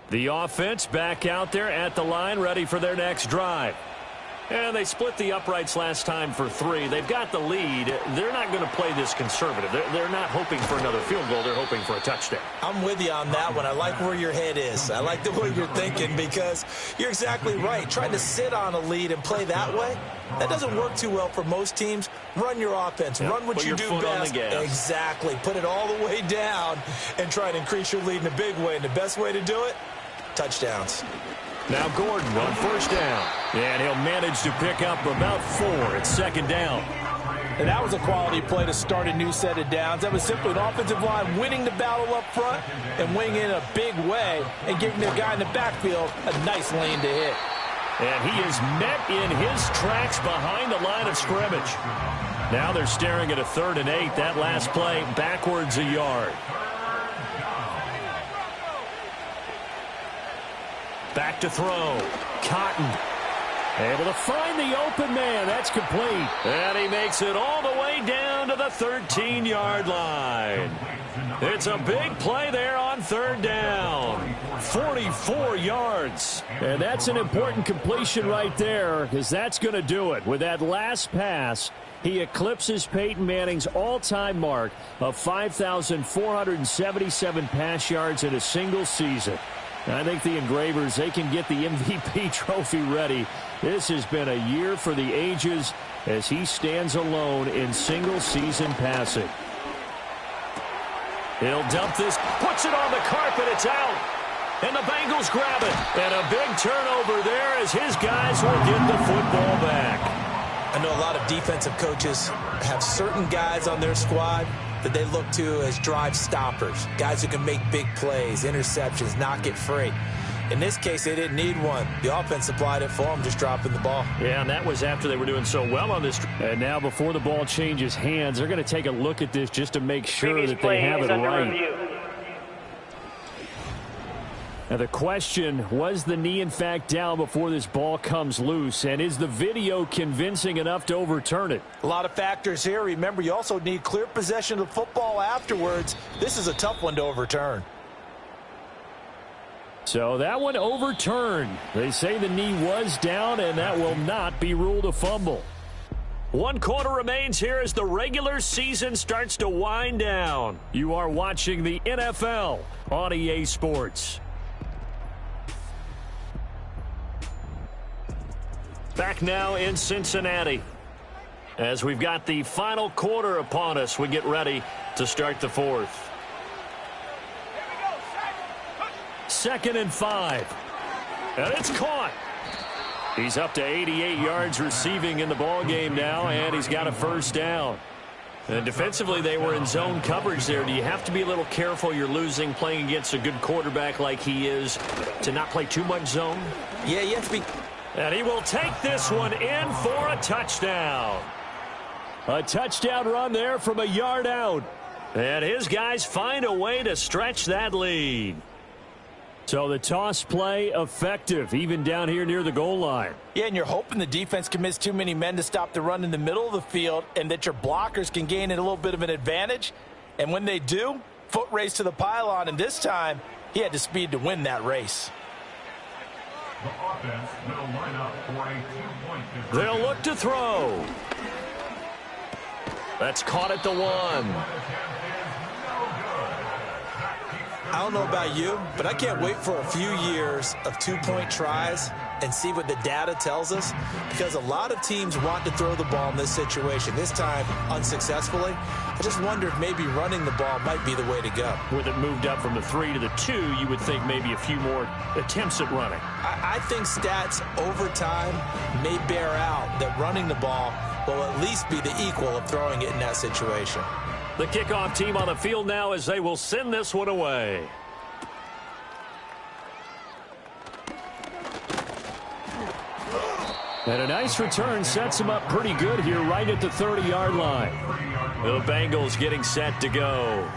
The offense back out there at the line, ready for their next drive. And they split the uprights last time for 3. They've got the lead. They're not going to play this conservative. They're not hoping for another field goal. They're hoping for a touchdown. I'm with you on that one. I like where your head is. I like the way you're thinking because you're exactly right. Trying to sit on a lead and play that way, that doesn't work too well for most teams. Run your offense. Yep. Run what you do best. Exactly. Put it all the way down and try to increase your lead in a big way. And the best way to do it, touchdowns. Now Gordon on first down. And he'll manage to pick up about 4. It's second down. And that was a quality play to start a new set of downs. That was simply an offensive line winning the battle up front and winning in a big way and giving the guy in the backfield a nice lane to hit. And he is met in his tracks behind the line of scrimmage. Now they're staring at a 3rd and 8. That last play backwards a yard. Back to throw. Cotton. Able to find the open man. That's complete. And he makes it all the way down to the 13-yard line. It's a big play there on 3rd down. 44 yards. And that's an important completion right there because that's going to do it. With that last pass, he eclipses Peyton Manning's all-time mark of 5,477 pass yards in a single season. I think the Engravers, they can get the MVP trophy ready. This has been a year for the ages as he stands alone in single-season passing. He'll dump this, puts it on the carpet, it's out. And the Bengals grab it. And a big turnover there as his guys will get the football back. I know a lot of defensive coaches have certain guys on their squad that they look to as drive stoppers, guys who can make big plays, interceptions, knock it free. In this case, they didn't need one. The offense supplied it for them, just dropping the ball. Yeah, and that was after they were doing so well on this. And now before the ball changes hands, they're going to take a look at this just to make sure that they have it right. Now the question, was the knee in fact down before this ball comes loose? And is the video convincing enough to overturn it? A lot of factors here. Remember, you also need clear possession of the football afterwards. This is a tough one to overturn. So that one overturned. They say the knee was down, and that will not be ruled a fumble. 1 quarter remains here as the regular season starts to wind down. You are watching the NFL on EA Sports. Back now in Cincinnati. As we've got the final quarter upon us, we get ready to start the fourth. 2nd and 5. And it's caught. He's up to 88 yards receiving in the ballgame now, and he's got a first down. And defensively, they were in zone coverage there. Do you have to be a little careful? You're losing playing against a good quarterback like he is to not play too much zone? Yeah, you have to be... And he will take this one in for a touchdown. A touchdown run there from a yard out. And his guys find a way to stretch that lead. So the toss play effective, even down here near the goal line. Yeah, and you're hoping the defense commits too many men to stop the run in the middle of the field and that your blockers can gain a little bit of an advantage. And when they do, foot race to the pylon, and this time he had the speed to win that race. The offense will line up for a 2-point difference. They'll look to throw. That's caught at the 1. I don't know about you, but I can't wait for a few years of 2-point tries and see what the data tells us, because a lot of teams want to throw the ball in this situation. This time, unsuccessfully. I just wonder if maybe running the ball might be the way to go. With it moved up from the 3 to the 2, you would think maybe a few more attempts at running. I think stats over time may bear out that running the ball will at least be the equal of throwing it in that situation. The kickoff team on the field now as they will send this one away. And a nice return sets him up pretty good here right at the 30-yard line. The Bengals getting set to go.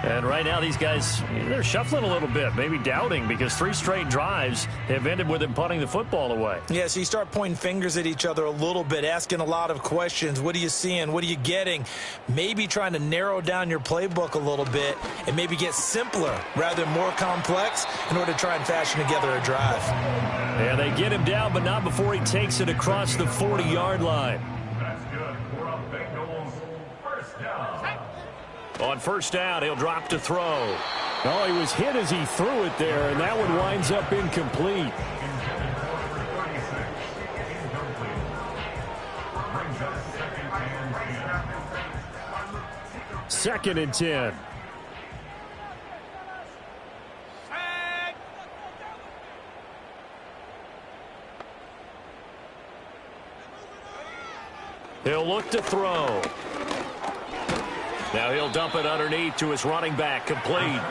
And right now these guys, they're shuffling a little bit, maybe doubting, because 3 straight drives have ended with them punting the football away. Yeah, so you start pointing fingers at each other a little bit, asking a lot of questions. What are you seeing? What are you getting? Maybe trying to narrow down your playbook a little bit and maybe get simpler rather than more complex in order to try and fashion together a drive. Yeah, they get him down, but not before he takes it across the 40-yard line. That's good for a Bengals first down. On first down, he'll drop to throw. Oh, he was hit as he threw it there, and that one winds up incomplete. Second and 10. He'll look to throw. Now he'll dump it underneath to his running back, complete.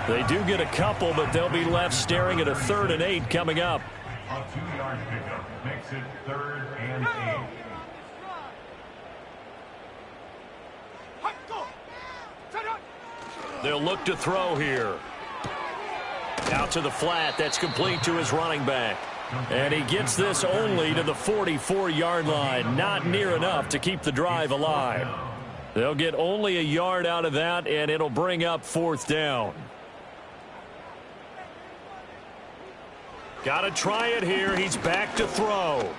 They do get a couple, but they'll be left staring at a 3rd and 8 coming up. A 2-yard pickup makes it 3rd and 8. They'll look to throw here. Out to the flat, that's complete to his running back. And he gets this only to the 44-yard line, not near enough to keep the drive alive. They'll get only a yard out of that, and it'll bring up 4th down. Got to try it here. He's back to throw.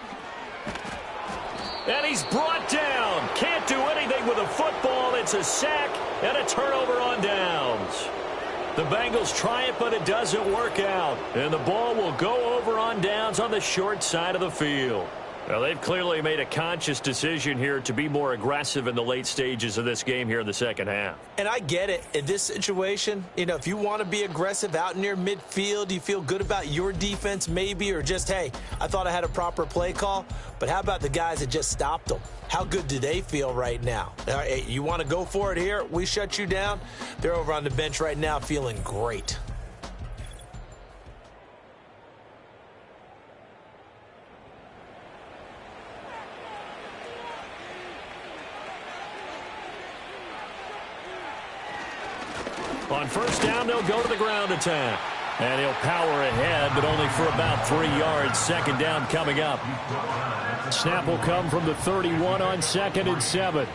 And he's brought down. Can't do anything with a football. It's a sack and a turnover on downs. The Bengals try it, but it doesn't work out. And the ball will go over on downs on the short side of the field. Well, they've clearly made a conscious decision here to be more aggressive in the late stages of this game here in the second half. And I get it. In this situation, you know, if you want to be aggressive out near midfield, you feel good about your defense maybe, or just, hey, I thought I had a proper play call. But how about the guys that just stopped them? How good do they feel right now? You want to go for it here? We shut you down. They're over on the bench right now feeling great. On first down, they'll go to the ground attack. And he'll power ahead, but only for about 3 yards. Second down coming up. Snap will come from the 31 on 2nd and 7.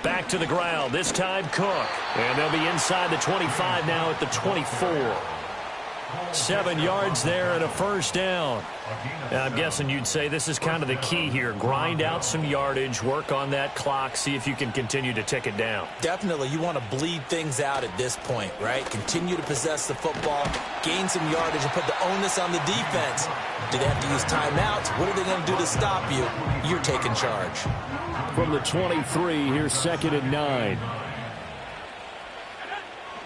Back to the ground, this time Cook. And they'll be inside the 25 now at the 24. 7 yards there and a first down. I'm guessing you'd say this is kind of the key here. Grind out some yardage, work on that clock, see if you can continue to tick it down. Definitely, you want to bleed things out at this point, right? Continue to possess the football, gain some yardage, and put the onus on the defense. Do they have to use timeouts? What are they going to do to stop you? You're taking charge. From the 23, here's 2nd and 9.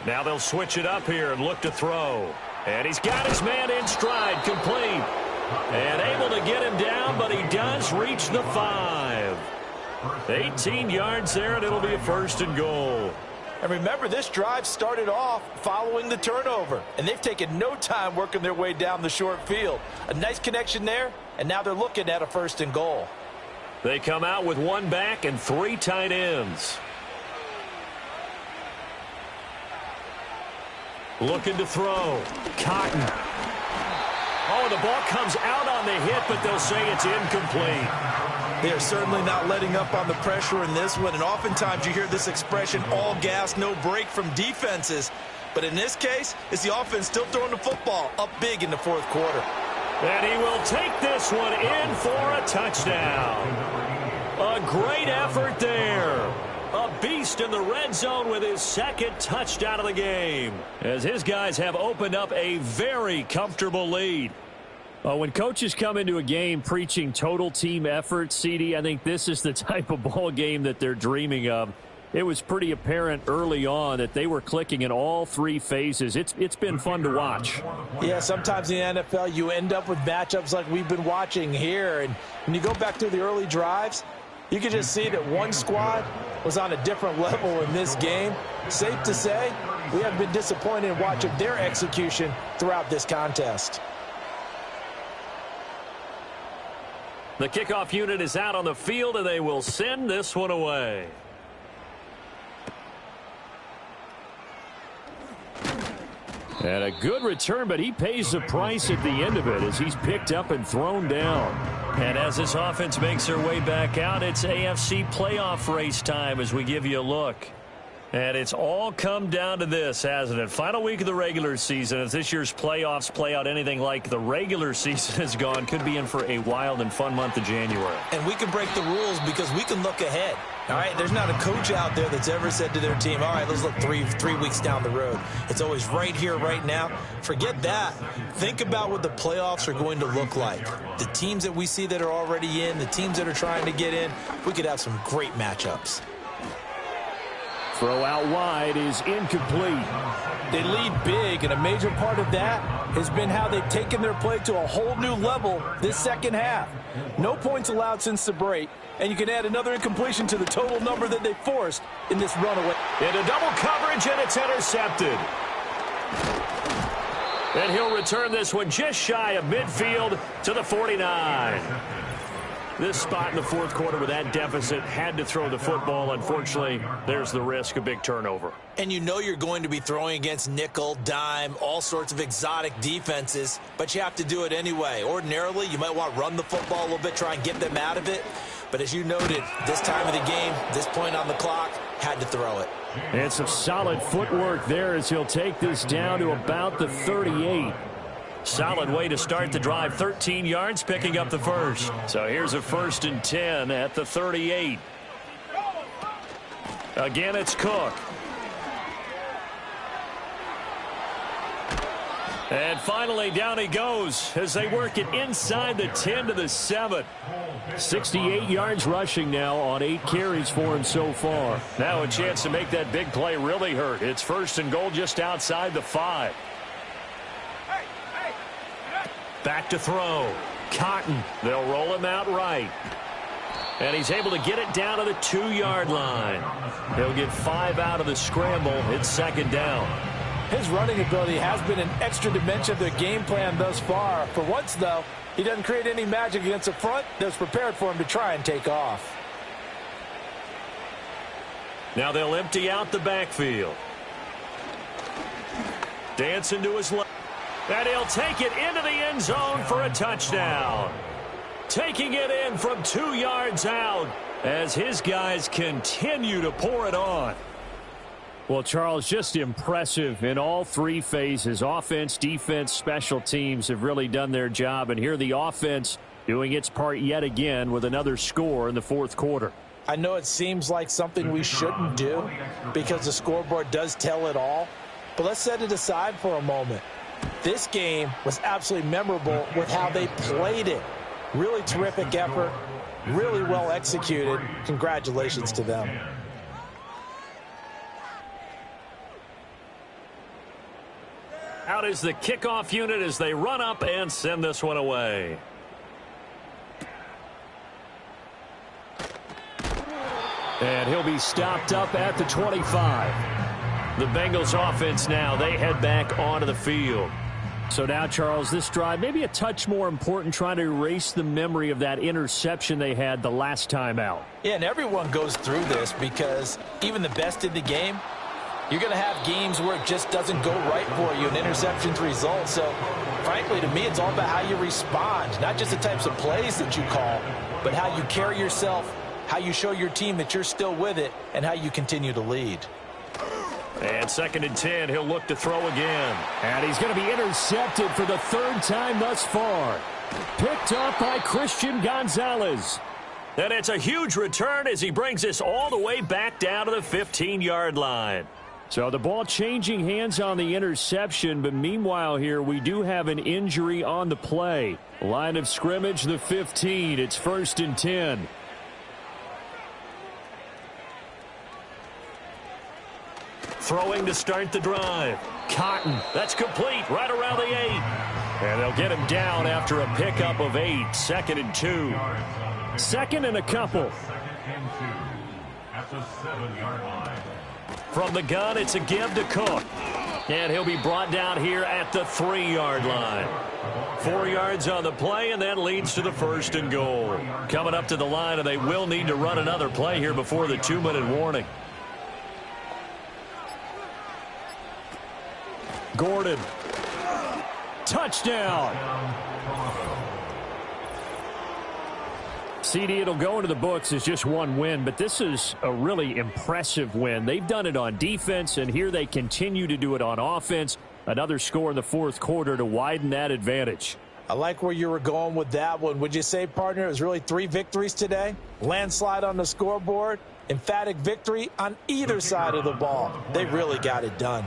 Now they'll switch it up here and look to throw. And he's got his man in stride, complete. And able to get him down, but he does reach the 5. 18 yards there, and it'll be a 1st and goal. And remember, this drive started off following the turnover. And they've taken no time working their way down the short field. A nice connection there, and now they're looking at a 1st and goal. They come out with 1 back and 3 tight ends. Looking to throw. Cotton. Oh, the ball comes out on the hit, but they'll say it's incomplete. They are certainly not letting up on the pressure in this one, and oftentimes you hear this expression, all gas, no break from defenses. But in this case, it's the offense still throwing the football up big in the 4th quarter. And he will take this one in for a touchdown. A great effort there. A beast in the red zone with his 2nd touchdown of the game, as his guys have opened up a very comfortable lead. When coaches come into a game preaching total team effort, CD, I think this is the type of ball game that they're dreaming of. It was pretty apparent early on that they were clicking in all 3 phases. It's been fun to watch. Yeah, sometimes in the NFL you end up with matchups like we've been watching here. And when you go back through the early drives, you can just see that one squad was on a different level in this game. Safe to say, we have been disappointed in watching their execution throughout this contest. The kickoff unit is out on the field, and they will send this one away. And a good return, but he pays the price at the end of it as he's picked up and thrown down. And as this offense makes their way back out, it's AFC playoff race time as we give you a look. And it's all come down to this, hasn't it? Final week of the regular season. If this year's playoffs play out anything like the regular season has gone, could be in for a wild and fun month of January. And we can break the rules because we can look ahead. All right, there's not a coach out there that's ever said to their team, all right, let's look three weeks down the road. It's always right here, right now. Forget that. Think about what the playoffs are going to look like. The teams that we see that are already in, the teams that are trying to get in, we could have some great matchups. Throw out wide is incomplete. They lead big, and a major part of that has been how they've taken their play to a whole new level this second half. No points allowed since the break, and you can add another incompletion to the total number that they forced in this runaway. Into double coverage, and it's intercepted. And he'll return this one just shy of midfield to the 49. This spot in the 4th quarter with that deficit had to throw the football. Unfortunately, there's the risk of big turnover. And you know you're going to be throwing against nickel, dime, all sorts of exotic defenses, but you have to do it anyway. Ordinarily, you might want to run the football a little bit, try and get them out of it. But as you noted, this time of the game, this point on the clock, had to throw it. And some solid footwork there as he'll take this down to about the 38. Solid way to start the drive. 13 yards, picking up the first. So here's a 1st and 10 at the 38. Again, it's Cook. And finally, down he goes as they work it inside the 10 to the 7. 68 yards rushing now on 8 carries for him so far. Now a chance to make that big play really hurt. It's 1st and goal just outside the 5. Back to throw. Cotton. They'll roll him out right. And he's able to get it down to the 2-yard line. He'll get 5 out of the scramble. It's 2nd down. His running ability has been an extra dimension of their game plan thus far. For once, though, he doesn't create any magic against a front that was prepared for him to try and take off. Now they'll empty out the backfield. Dancing to his left. And he'll take it into the end zone for a touchdown. Taking it in from 2 yards out as his guys continue to pour it on. Well, Charles, just impressive in all 3 phases. Offense, defense, special teams have really done their job. And here the offense doing its part yet again with another score in the 4th quarter. I know it seems like something we shouldn't do because the scoreboard does tell it all. But let's set it aside for a moment. This game was absolutely memorable with how they played it. Really terrific effort, really well executed. Congratulations to them. Out is the kickoff unit as they run up and send this one away. And he'll be stopped up at the 25. The Bengals offense now, they head back onto the field. So now, Charles, this drive maybe a touch more important, trying to erase the memory of that interception they had the last time out. Yeah, and everyone goes through this because even the best in the game, you're going to have games where it just doesn't go right for you, and interceptions result. So, frankly, to me, it's all about how you respond, not just the types of plays that you call, but how you carry yourself, how you show your team that you're still with it, and how you continue to lead. And 2nd and 10, he'll look to throw again. And he's going to be intercepted for the 3rd time thus far. Picked up by Christian Gonzalez. And it's a huge return as he brings us all the way back down to the 15-yard line. So the ball changing hands on the interception, but meanwhile here we do have an injury on the play. Line of scrimmage, the 15. It's 1st and 10. Throwing to start the drive. Cotton. That's complete right around the 8. And they'll get him down after a pickup of 8. 2nd and 2. 2nd and a couple. At the 7-yard line. From the gun, it's a give to Cook. And he'll be brought down here at the 3-yard line. 4 yards on the play, and that leads to the 1st and goal. Coming up to the line, and they will need to run another play here before the 2-minute warning. Gordon. Touchdown. CD, it'll go into the books as just one win, but this is a really impressive win. They've done it on defense, and here they continue to do it on offense. Another score in the 4th quarter to widen that advantage. I like where you were going with that one. Would you say, partner, it was really 3 victories today? Landslide on the scoreboard, emphatic victory on either side of the ball. They really got it done.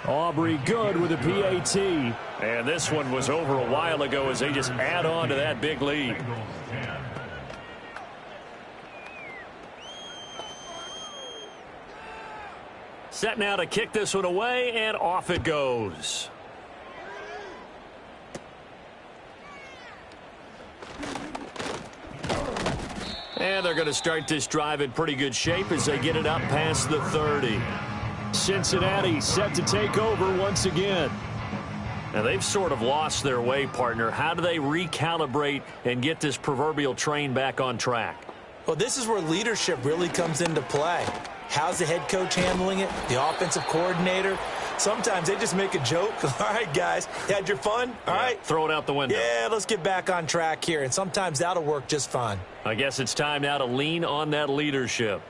Aubrey good with a PAT. And this one was over a while ago as they just add on to that big lead. Set now to kick this one away, and off it goes. And they're going to start this drive in pretty good shape as they get it up past the 30. Cincinnati set to take over once again. Now, they've sort of lost their way, partner. How do they recalibrate and get this proverbial train back on track? Well, this is where leadership really comes into play. How's the head coach handling it? The offensive coordinator? Sometimes they just make a joke. All right, guys, you had your fun? All right. Throw it out the window. Yeah, let's get back on track here. And sometimes that'll work just fine. I guess it's time now to lean on that leadership.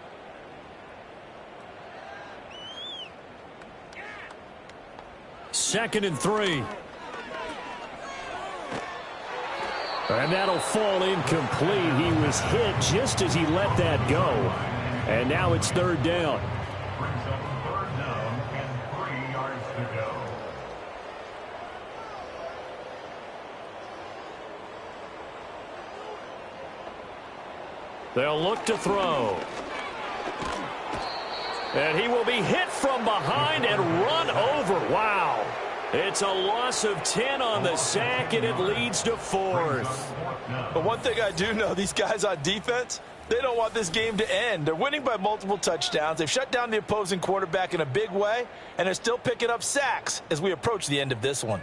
Second and 3. And that'll fall incomplete. He was hit just as he let that go. And now it's 3rd down. Brings up 3rd down and 3 yards to go. They'll look to throw. And he will be hit from behind and run over. Wow. It's a loss of 10 on the sack, and it leads to 4th. But one thing I do know, these guys on defense, they don't want this game to end. They're winning by multiple touchdowns. They've shut down the opposing quarterback in a big way, and they're still picking up sacks as we approach the end of this one.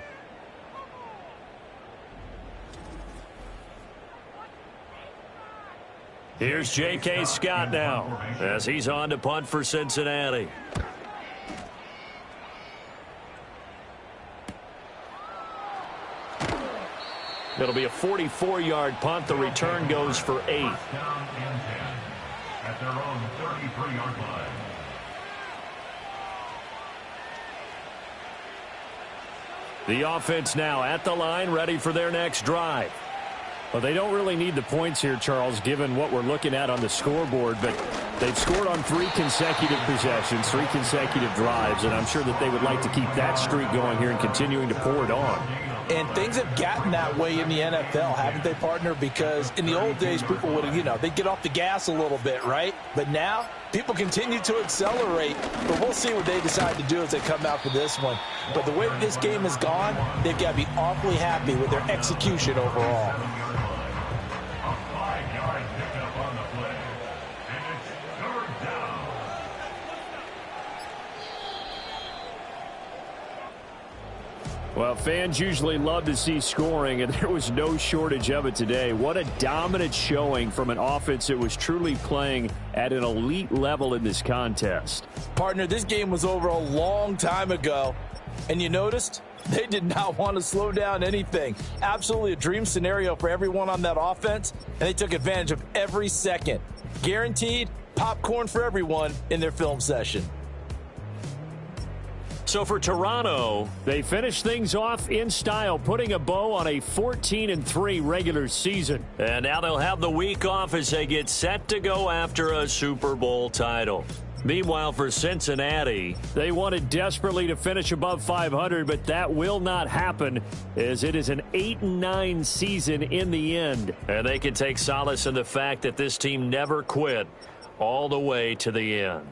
Here's J.K. Scott now as he's on to punt for Cincinnati. It'll be a 44-yard punt. The return goes for 8. Down and 10 at their own 33-yard line. The offense now at the line, ready for their next drive. Well, they don't really need the points here, Charles, given what we're looking at on the scoreboard, but they've scored on 3 consecutive possessions, 3 consecutive drives, and I'm sure that they would like to keep that streak going here and continuing to pour it on. And things have gotten that way in the NFL, haven't they, partner? Because in the old days, people would have, they'd get off the gas a little bit, right? But now, people continue to accelerate, but we'll see what they decide to do as they come out for this one. But the way this game has gone, they've got to be awfully happy with their execution overall. A 5-yard pickup on the play. And it's 3rd down. Well, fans usually love to see scoring, and there was no shortage of it today. What a dominant showing from an offense that was truly playing at an elite level in this contest. Partner, this game was over a long time ago, and you noticed they did not want to slow down anything. Absolutely a dream scenario for everyone on that offense, and they took advantage of every second. Guaranteed popcorn for everyone in their film session. So for Toronto, they finished things off in style, putting a bow on a 14-3 regular season. and now they'll have the week off as they get set to go after a Super Bowl title. Meanwhile, for Cincinnati, they wanted desperately to finish above 500, but that will not happen as it is an 8-9 season in the end. and they can take solace in the fact that this team never quit all the way to the end.